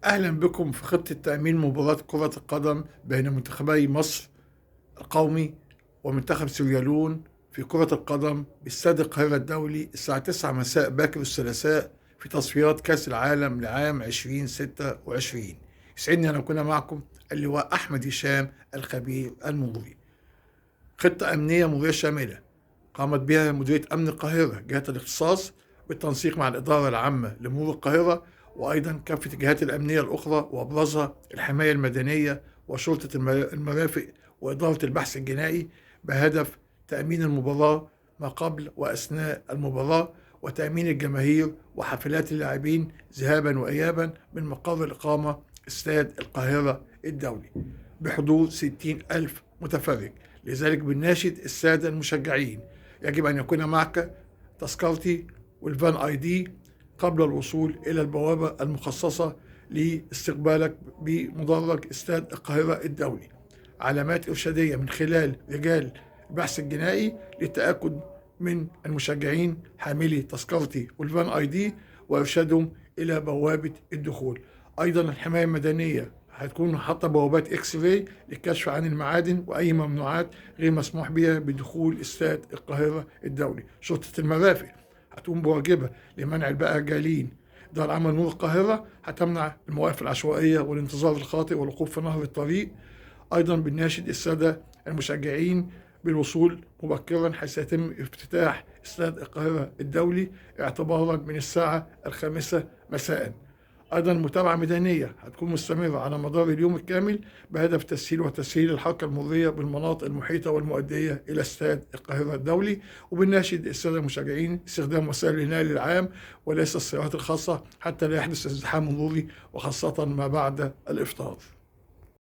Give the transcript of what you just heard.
أهلا بكم في خطة تأمين مباراة كرة القدم بين منتخبي مصر القومي ومنتخب سيراليون في كرة القدم باستاد القاهرة الدولي الساعة 9 مساء باكر الثلاثاء في تصفيات كأس العالم لعام 2026. يسعدني أن أكون معكم اللواء أحمد هشام الخبير المغري. خطة أمنية مرورية شاملة قامت بها مديرية أمن القاهرة جهة الاختصاص بالتنسيق مع الإدارة العامة لمرور القاهرة، وأيضا كافة الجهات الأمنية الأخرى وأبرزها الحماية المدنية وشرطة المرافق وإدارة البحث الجنائي، بهدف تأمين المباراة ما قبل وأثناء المباراة وتأمين الجماهير وحفلات اللاعبين ذهابا وإيابا من مقر الإقامة استاد القاهرة الدولي بحضور 60 ألف متفرج. لذلك بنناشد السادة المشجعين يجب أن يكون معك تذكرتي والفان اي دي قبل الوصول إلى البوابة المخصصة لاستقبالك بمدرج استاد القاهرة الدولي. علامات إرشادية من خلال رجال البحث الجنائي للتأكد من المشجعين حاملي تذكرتي والفان اي دي وإرشادهم إلى بوابة الدخول. أيضا الحماية المدنية هتكون حاطة بوابات اكس راي للكشف عن المعادن واي ممنوعات غير مسموح بها بدخول استاد القاهره الدولي. شرطه المرافق هتقوم بواجبها لمنع البقى جالين. دار عمل نور القاهره هتمنع المواقف العشوائيه والانتظار الخاطئ والوقوف في نهر الطريق. ايضا بنناشد الساده المشجعين بالوصول مبكرا حيث يتم افتتاح استاد القاهره الدولي اعتبارا من الساعه 5 مساء. أيضا متابعة ميدانية هتكون مستمرة على مدار اليوم الكامل بهدف تسهيل وتسهيل الحركة المرورية بالمناطق المحيطة والمؤدية إلى استاد القاهرة الدولي. وبنناشد السادة المشجعين استخدام وسائل النقل العام وليس السيارات الخاصة حتى لا يحدث ازدحام مروري وخاصة ما بعد الإفطار.